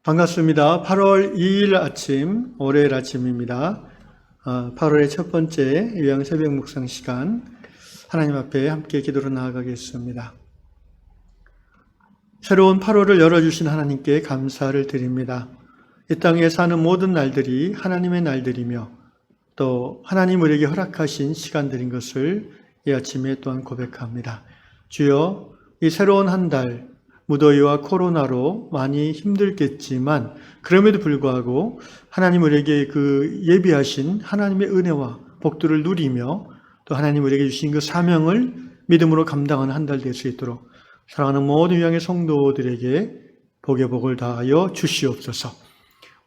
반갑습니다. 8월 2일 아침, 월요일 아침입니다. 8월의 첫 번째 요양 새벽 묵상 시간, 하나님 앞에 함께 기도로 나아가겠습니다. 새로운 8월을 열어주신 하나님께 감사를 드립니다. 이 땅에 사는 모든 날들이 하나님의 날들이며 또 하나님 우리에게 허락하신 시간들인 것을 이 아침에 또한 고백합니다. 주여, 이 새로운 한 달, 무더위와 코로나로 많이 힘들겠지만 그럼에도 불구하고 하나님 우리에게 그 예비하신 하나님의 은혜와 복들을 누리며 또 하나님 우리에게 주신 그 사명을 믿음으로 감당하는 한 달 될 수 있도록 사랑하는 모든 요양의 성도들에게 복의 복을 다하여 주시옵소서.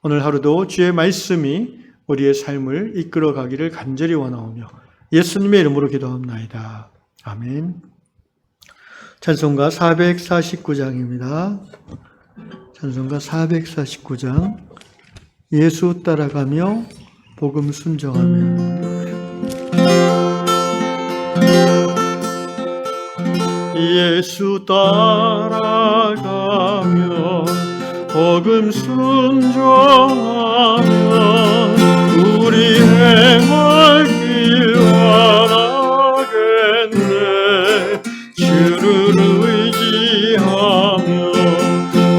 오늘 하루도 주의 말씀이 우리의 삶을 이끌어 가기를 간절히 원하오며 예수님의 이름으로 기도합나이다. 아멘. 찬송가 449장입니다. 찬송가 449장. 예수 따라가며 복음 순종하며. 예수 따라가며 복음 순종하며 우리 행할 길 원하겠네. 주를 의지하며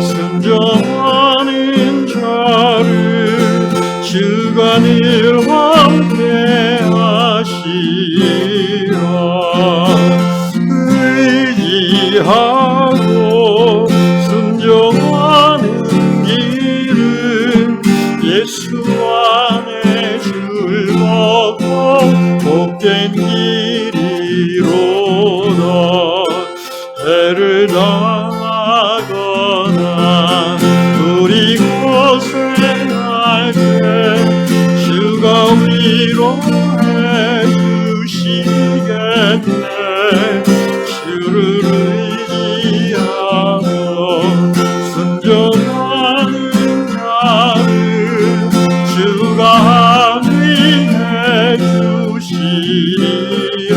순종하는 자를 주가 늘 함께 하시리라. 의지하고 순종하는 길은 예수 안에 즐겁고 복된 길이로다. 해를 당하거나 우리 고생할 때 주가 위로해 주시겠네. 주를 의지하며 순종하는 자를 주가 함께해 주시리라.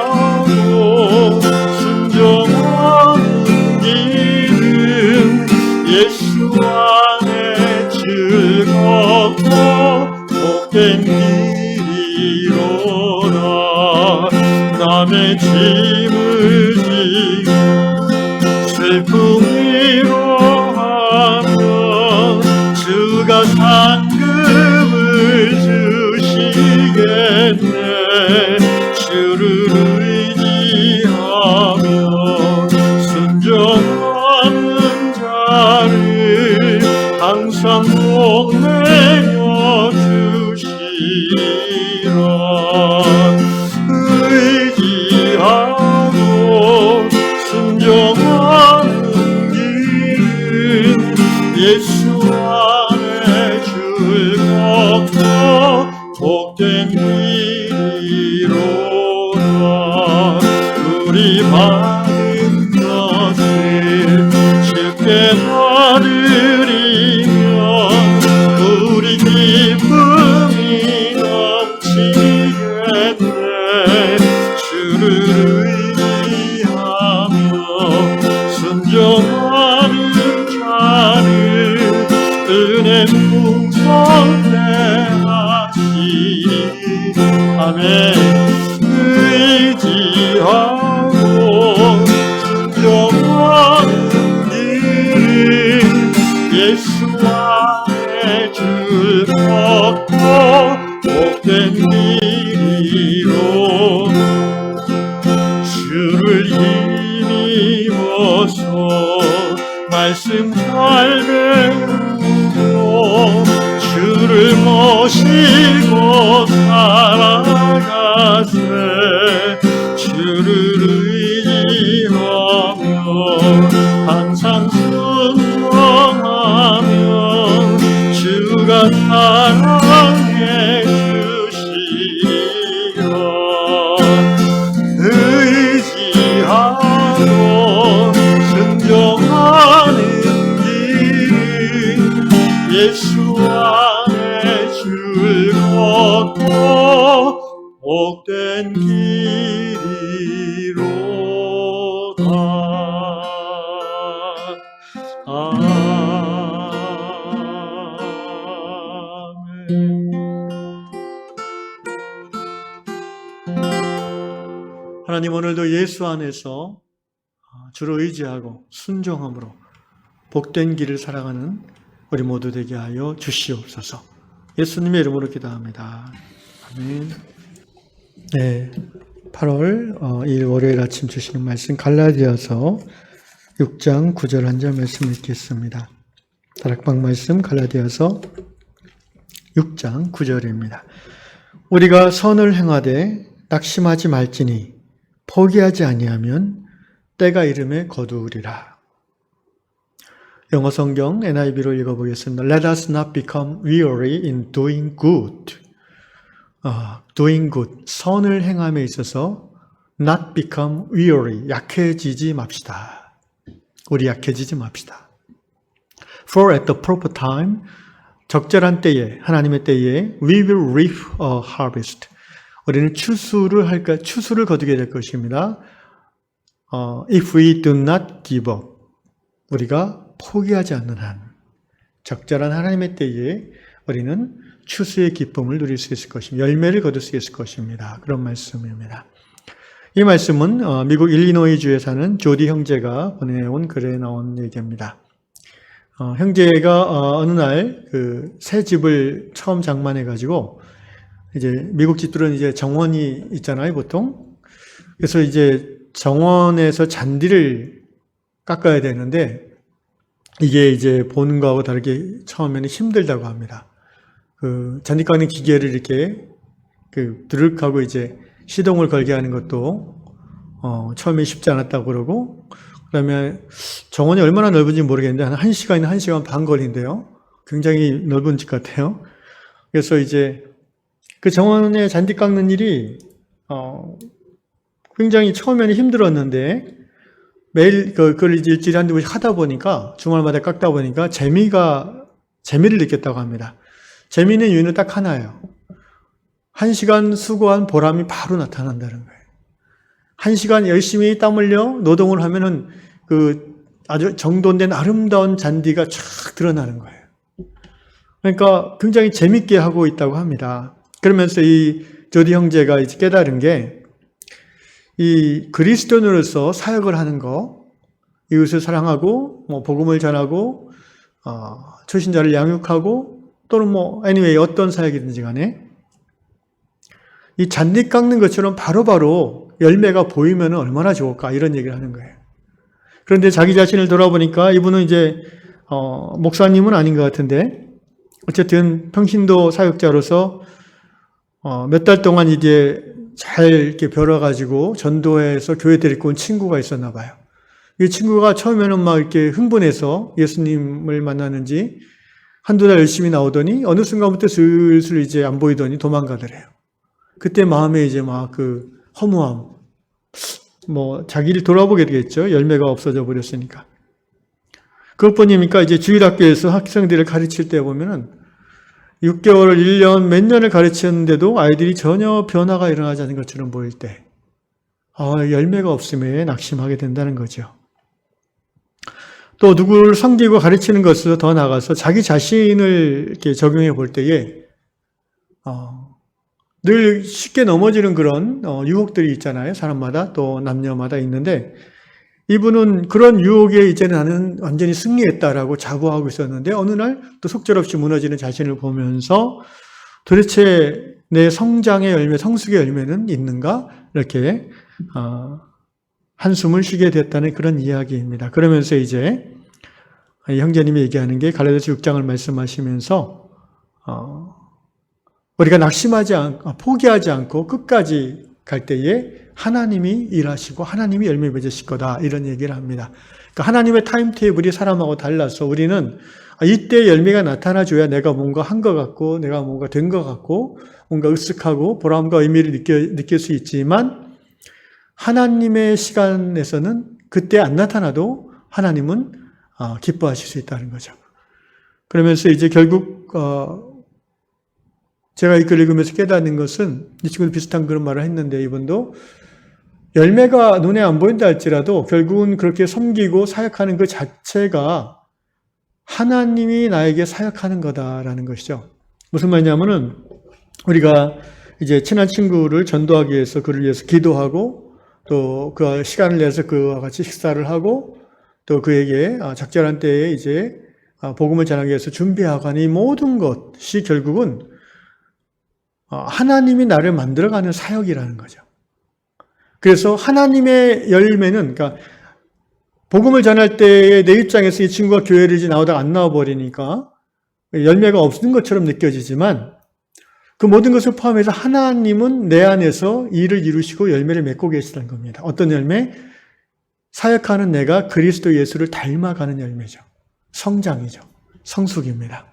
의지하고 순종하는 길은 예수 안에 즐겁고 복된 길이로다. 남의 짐을 지고 슬픔 위로하며 주가 상급을 주시겠네. 주를 의지하며 순종하는 자를 항상 복내려 주시리라. 의지하고 순종하는 길은 예수 안에 즐겁고 복된 길이로다. 우리 받은 것을 주께 받으리며 우리 기쁨이 넘치겠네. 주를 의지하며 순종하는 자를 은혜 풍성케 하시리. 아멘. 의지하고 순종하는 길은 예수 안에 즐겁고 복된 길이로 주를 힘입어서 말씀 잘 배우고 주를 모시고 살아가세. 주를 의지하며 항상 순종하며 주가 사랑해 주시리라. 의지하고 순종하는 길은 예수 안에 즐겁고 복된 길이로다. 하나님 오늘도 예수 안에서 주로 의지하고 순종함으로 복된 길을 살아가는 우리 모두 되게 하여 주시옵소서. 예수님의 이름으로 기도합니다. 아멘. 네, 8월 2일 월요일 아침 주시는 말씀 갈라디아서 6장 9절 한 절 말씀 읽겠습니다. 다락방 말씀 갈라디아서 6장 9절입니다. 우리가 선을 행하되 낙심하지 말지니 포기하지 아니하면 때가 이름에 거두으리라. 영어 성경 NIV로 읽어보겠습니다. Let us not become weary in doing good. doing good. 선을 행함에 있어서 not become weary. 약해지지 맙시다. 우리 약해지지 맙시다. For at the proper time, 적절한 때에, 하나님의 때에 we will reap a harvest. 우리는 추수를 거두게 될 것입니다. If we do not give up. 우리가 포기하지 않는 한, 적절한 하나님의 때에 우리는 추수의 기쁨을 누릴 수 있을 것입니다. 열매를 거둘 수 있을 것입니다. 그런 말씀입니다. 이 말씀은 미국 일리노이주에 사는 조디 형제가 보내온 글에 나온 얘기입니다. 형제가 어느 날 새 집을 처음 장만해가지고 이제 미국 집들은 이제 정원이 있잖아요, 보통. 그래서 이제 정원에서 잔디를 깎아야 되는데 이게 이제 보는 거하고 다르게 처음에는 힘들다고 합니다. 잔디 깎는 기계를 이렇게 드륵하고 이제 시동을 걸게 하는 것도 처음에 쉽지 않았다고 그러고, 그다음에 정원이 얼마나 넓은지 모르겠는데 한 1시간이나 1시간 반 걸린대요. 굉장히 넓은 집 같아요. 그래서 이제 그 정원에 잔디 깎는 일이 굉장히 처음에는 힘들었는데 매일 그걸 이제 일주일에 한두 번씩 하다 보니까, 주말마다 깎다 보니까 재미를 느꼈다고 합니다. 재미있는 이유는 딱 하나예요. 1시간 수고한 보람이 바로 나타난다는 거예요. 1시간 열심히 땀 흘려 노동을 하면은 아주 정돈된 아름다운 잔디가 쫙 드러나는 거예요. 그러니까 굉장히 재밌게 하고 있다고 합니다. 그러면서 이 조디 형제가 이제 깨달은 게, 이 그리스도인으로서 사역을 하는 거, 이웃을 사랑하고, 복음을 전하고, 초신자를 양육하고, 또는 anyway, 어떤 사역이든지 간에, 이 잔디 깎는 것처럼 바로바로 열매가 보이면 얼마나 좋을까, 이런 얘기를 하는 거예요. 그런데 자기 자신을 돌아보니까 이분은 이제, 목사님은 아닌 것 같은데, 어쨌든 평신도 사역자로서, 몇 달 동안 이제 잘 이렇게 벼러가지고 전도해서 교회 데리고 온 친구가 있었나 봐요. 이 친구가 처음에는 막 이렇게 흥분해서 예수님을 만나는지 한두 달 열심히 나오더니 어느 순간부터 슬슬 이제 안 보이더니 도망가더래요. 그때 마음에 이제 막 허무함, 자기를 돌아보게 되겠죠. 열매가 없어져 버렸으니까. 그것뿐입니까? 이제 주일학교에서 학생들을 가르칠 때 보면은 6개월, 1년, 몇 년을 가르쳤는데도 아이들이 전혀 변화가 일어나지 않는 것처럼 보일 때, 열매가 없음에 낙심하게 된다는 거죠. 또 누구를 섬기고 가르치는 것으로 더 나아가서 자기 자신을 이렇게 적용해 볼 때에, 늘 쉽게 넘어지는 그런 유혹들이 있잖아요. 사람마다 또 남녀마다 있는데, 이분은 그런 유혹에 이제는 나는 완전히 승리했다라고 자부하고 있었는데 어느 날 또 속절없이 무너지는 자신을 보면서 도대체 내 성장의 열매, 성숙의 열매는 있는가? 이렇게 한숨을 쉬게 됐다는 그런 이야기입니다. 그러면서 이제 형제님이 얘기하는 게 갈라디아서 6장을 말씀하시면서 우리가 포기하지 않고 끝까지 갈 때에 하나님이 일하시고 하나님이 열매 맺으실 거다, 이런 얘기를 합니다. 그러니까 하나님의 타임테이블이 사람하고 달라서 우리는 이때 열매가 나타나줘야 내가 뭔가 한 것 같고, 내가 뭔가 된 것 같고, 뭔가 으쓱하고 보람과 의미를 느낄 수 있지만, 하나님의 시간에서는 그때 안 나타나도 하나님은 기뻐하실 수 있다는 거죠. 그러면서 이제 결국 제가 이 글을 읽으면서 깨닫는 것은, 이 친구도 비슷한 그런 말을 했는데, 이분도 열매가 눈에 안 보인다 할지라도 결국은 그렇게 섬기고 사역하는 그 자체가 하나님이 나에게 사역하는 거다라는 것이죠. 무슨 말이냐면은, 우리가 이제 친한 친구를 전도하기 위해서 그를 위해서 기도하고 또 그 시간을 내서 그와 같이 식사를 하고 또 그에게 적절한 때에 이제 복음을 전하기 위해서 준비하고 하는 이 모든 것이 결국은 하나님이 나를 만들어가는 사역이라는 거죠. 그래서 하나님의 열매는, 그러니까 복음을 전할 때에 내 입장에서 이 친구가 교회를 이제 나오다가 안 나와버리니까 열매가 없는 것처럼 느껴지지만 그 모든 것을 포함해서 하나님은 내 안에서 일을 이루시고 열매를 맺고 계시다는 겁니다. 어떤 열매? 사역하는 내가 그리스도 예수를 닮아가는 열매죠. 성장이죠. 성숙입니다.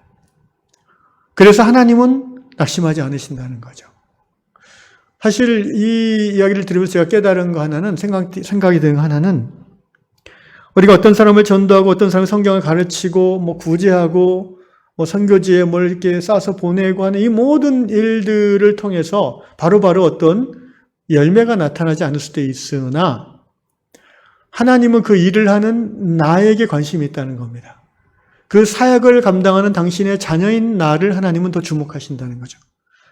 그래서 하나님은 낙심하지 않으신다는 거죠. 사실 이 이야기를 들으면서 제가 깨달은 거 하나는, 생각이 드는 거 하나는, 우리가 어떤 사람을 전도하고 어떤 사람을 성경을 가르치고 구제하고 선교지에 뭘 이렇게 싸서 보내고 하는 이 모든 일들을 통해서 바로바로 어떤 열매가 나타나지 않을 수도 있으나 하나님은 그 일을 하는 나에게 관심이 있다는 겁니다. 그 사역을 감당하는 당신의 자녀인 나를 하나님은 더 주목하신다는 거죠.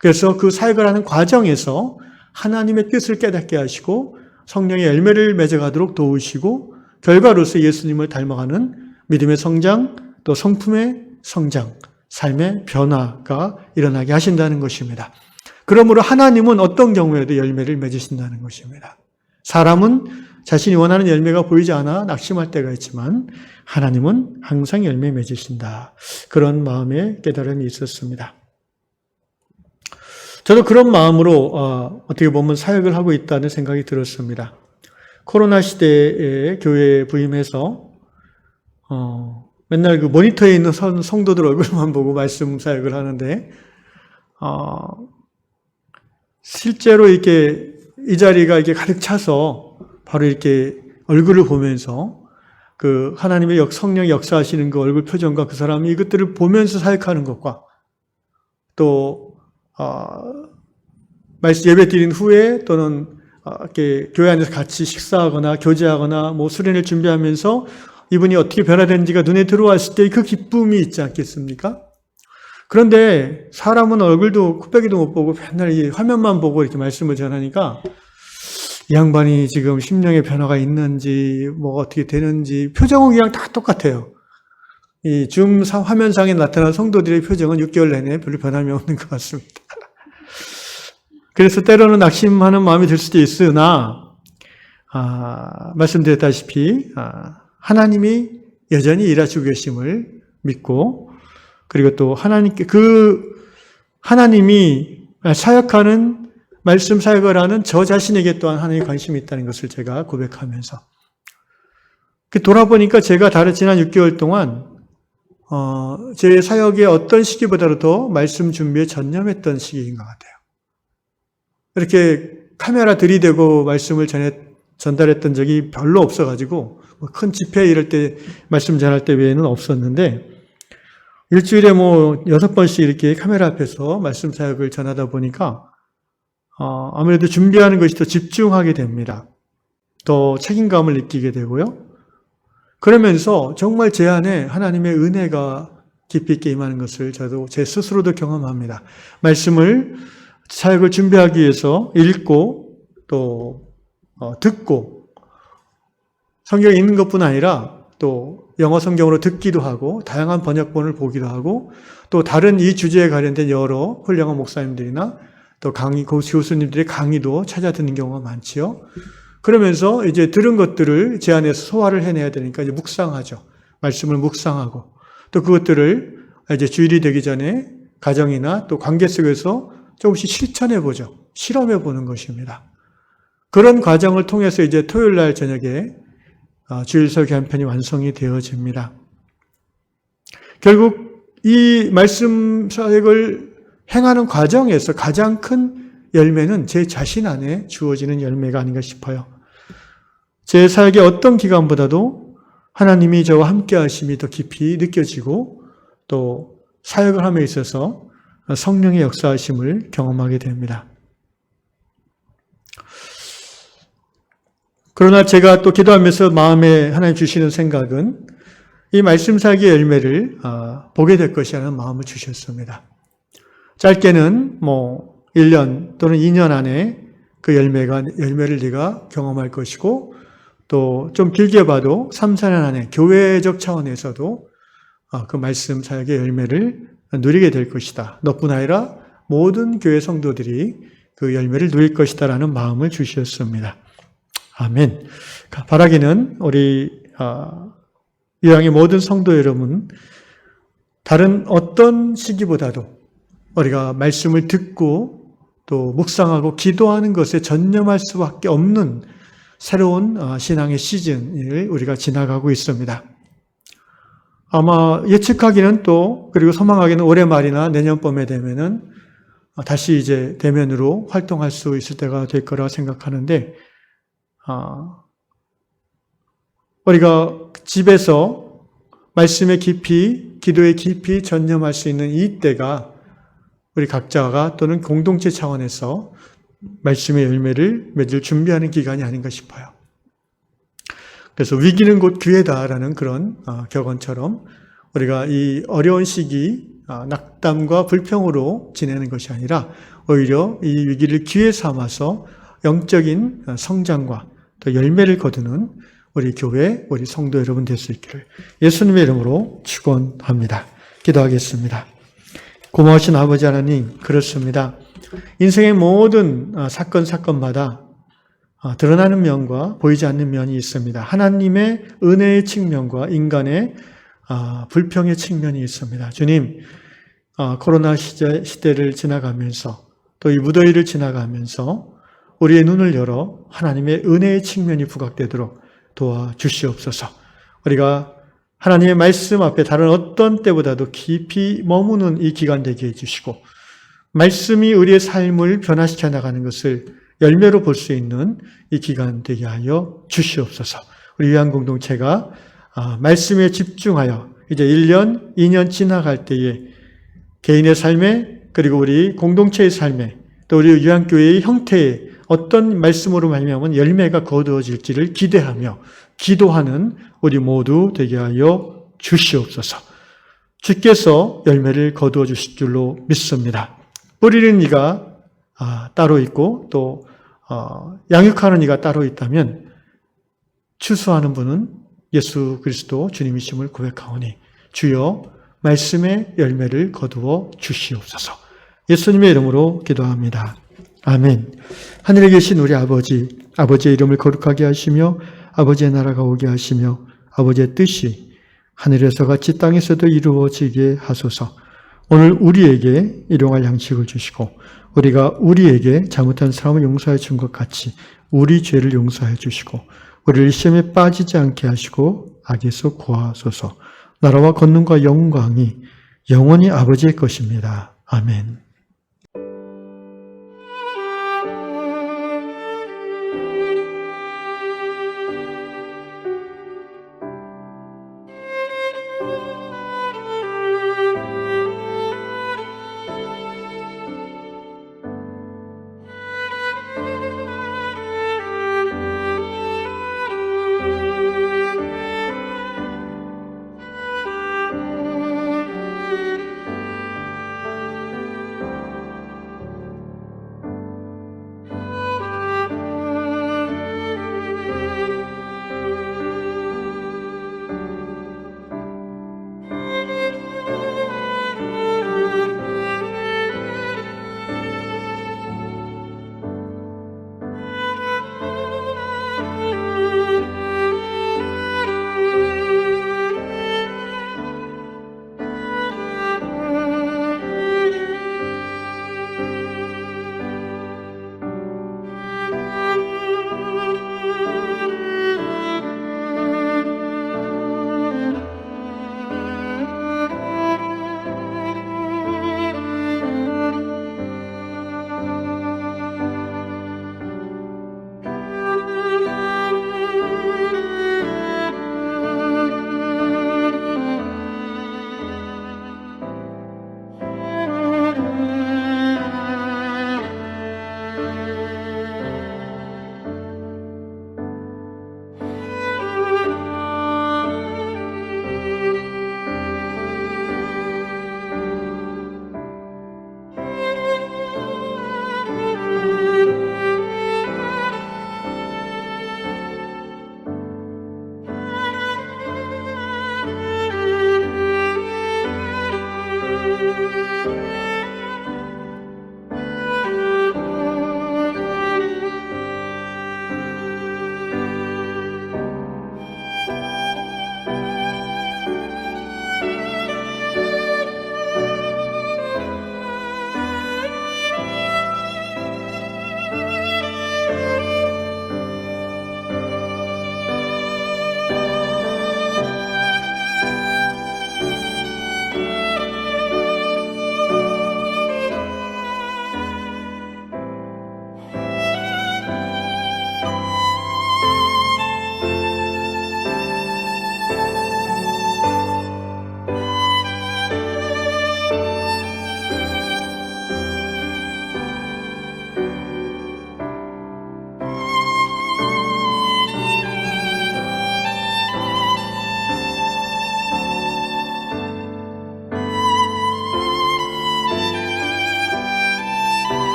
그래서 그 사역을 하는 과정에서 하나님의 뜻을 깨닫게 하시고 성령의 열매를 맺어가도록 도우시고 결과로서 예수님을 닮아가는 믿음의 성장, 또 성품의 성장, 삶의 변화가 일어나게 하신다는 것입니다. 그러므로 하나님은 어떤 경우에도 열매를 맺으신다는 것입니다. 사람은 자신이 원하는 열매가 보이지 않아 낙심할 때가 있지만 하나님은 항상 열매 맺으신다. 그런 마음의 깨달음이 있었습니다. 저도 그런 마음으로 어떻게 보면 사역을 하고 있다는 생각이 들었습니다. 코로나 시대에 교회에 부임해서 맨날 그 모니터에 있는 성도들 얼굴만 보고 말씀 사역을 하는데 실제로 이렇게 이 자리가 이렇게 가득 차서 바로 이렇게 얼굴을 보면서 그 하나님의 성령이 역사하시는 그 얼굴 표정과 그 사람이 이것들을 보면서 사역하는 것과 또 예배 드린 후에 또는 이렇게 교회 안에서 같이 식사하거나 교제하거나 수련을 준비하면서 이분이 어떻게 변화되는지가 눈에 들어왔을 때 그 기쁨이 있지 않겠습니까? 그런데 사람은 얼굴도 코빼기도 못 보고 맨날 이 화면만 보고 이렇게 말씀을 전하니까 이 양반이 지금 심령의 변화가 있는지 어떻게 되는지 표정은 그냥 다 똑같아요. 이 줌 화면상에 나타난 성도들의 표정은 6개월 내내 별로 변함이 없는 것 같습니다. 그래서 때로는 낙심하는 마음이 들 수도 있으나 말씀드렸다시피 하나님이 여전히 일하시고 계심을 믿고 그리고 또 하나님이 사역하는 말씀 사역을 하는 저 자신에게 또한 하나님의 관심이 있다는 것을 제가 고백하면서 돌아보니까 제가 지난 6개월 동안 제 사역의 어떤 시기보다도 더 말씀 준비에 전념했던 시기인 것 같아요. 이렇게 카메라 들이대고 말씀을 전달했던 적이 별로 없어가지고 큰 집회 이럴 때 말씀 전할 때 외에는 없었는데 일주일에 6번씩 이렇게 카메라 앞에서 말씀 사역을 전하다 보니까 아무래도 준비하는 것이 더 집중하게 됩니다. 더 책임감을 느끼게 되고요. 그러면서 정말 제 안에 하나님의 은혜가 깊이 있게 임하는 것을 저도 제 스스로도 경험합니다. 사역을 준비하기 위해서 읽고 또 듣고 성경에 있는 것뿐 아니라 또 영어 성경으로 듣기도 하고 다양한 번역본을 보기도 하고 또 다른 이 주제에 관련된 여러 훌륭한 목사님들이나 또 교수님들의 강의도 찾아 듣는 경우가 많지요. 그러면서 이제 들은 것들을 제 안에서 소화를 해내야 되니까 이제 묵상하죠. 말씀을 묵상하고 또 그것들을 이제 주일이 되기 전에 가정이나 또 관계 속에서 조금씩 실천해 보죠. 실험해 보는 것입니다. 그런 과정을 통해서 이제 토요일 날 저녁에 주일 설교 한 편이 완성이 되어집니다. 결국 이 말씀 사역을 행하는 과정에서 가장 큰 열매는 제 자신 안에 주어지는 열매가 아닌가 싶어요. 제 사역의 어떤 기간보다도 하나님이 저와 함께 하심이 더 깊이 느껴지고 또 사역을 함에 있어서 성령의 역사하심을 경험하게 됩니다. 그러나 제가 또 기도하면서 마음에 하나님 주시는 생각은 이 말씀 사역의 열매를 보게 될 것이라는 마음을 주셨습니다. 짧게는 1년 또는 2년 안에 그 열매를 네가 경험할 것이고 또 좀 길게 봐도 3, 4년 안에 교회적 차원에서도 그 말씀 사역의 열매를 누리게 될 것이다. 너뿐 아니라 모든 교회 성도들이 그 열매를 누릴 것이다 라는 마음을 주셨습니다. 아멘. 바라기는 우리 이왕의 모든 성도 여러분, 다른 어떤 시기보다도 우리가 말씀을 듣고 또 묵상하고 기도하는 것에 전념할 수밖에 없는 새로운 신앙의 시즌을 우리가 지나가고 있습니다. 아마 예측하기는 또 그리고 소망하기는 올해 말이나 내년 봄에 되면은 다시 이제 대면으로 활동할 수 있을 때가 될 거라 생각하는데, 우리가 집에서 말씀의 깊이, 기도의 깊이 전념할 수 있는 이 때가 우리 각자가 또는 공동체 차원에서 말씀의 열매를 맺을 준비하는 기간이 아닌가 싶어요. 그래서 위기는 곧 기회다라는 그런 격언처럼 우리가 이 어려운 시기 낙담과 불평으로 지내는 것이 아니라 오히려 이 위기를 기회 삼아서 영적인 성장과 또 열매를 거두는 우리 교회, 우리 성도 여러분 될 수 있기를 예수님의 이름으로 축원합니다. 기도하겠습니다. 고마우신 아버지 하나님, 그렇습니다. 인생의 모든 사건마다 드러나는 면과 보이지 않는 면이 있습니다. 하나님의 은혜의 측면과 인간의 불평의 측면이 있습니다. 주님, 코로나 시대를 지나가면서 또 이 무더위를 지나가면서 우리의 눈을 열어 하나님의 은혜의 측면이 부각되도록 도와주시옵소서. 우리가 하나님의 말씀 앞에 다른 어떤 때보다도 깊이 머무는 이 기간 되게 해주시고 말씀이 우리의 삶을 변화시켜 나가는 것을 열매로 볼 수 있는 이 기간 되게 하여 주시옵소서. 우리 위안 공동체가 말씀에 집중하여 이제 1년, 2년 지나갈 때에 개인의 삶에 그리고 우리 공동체의 삶에 또 우리 위안교회의 형태에 어떤 말씀으로 말미암은 열매가 거두어질지를 기대하며 기도하는 우리 모두 되게 하여 주시옵소서. 주께서 열매를 거두어 주실 줄로 믿습니다. 뿌리는 이가 따로 있고 또 양육하는 이가 따로 있다면 추수하는 분은 예수 그리스도 주님이심을 고백하오니 주여 말씀의 열매를 거두어 주시옵소서. 예수님의 이름으로 기도합니다. 아멘. 하늘에 계신 우리 아버지, 아버지의 이름을 거룩하게 하시며 아버지의 나라가 오게 하시며 아버지의 뜻이 하늘에서 같이 땅에서도 이루어지게 하소서. 오늘 우리에게 일용할 양식을 주시고 우리가 우리에게 잘못한 사람을 용서해 준 것 같이 우리 죄를 용서해 주시고 우리를 시험에 빠지지 않게 하시고 악에서 구하소서. 나라와 권능과 영광이 영원히 아버지의 것입니다. 아멘.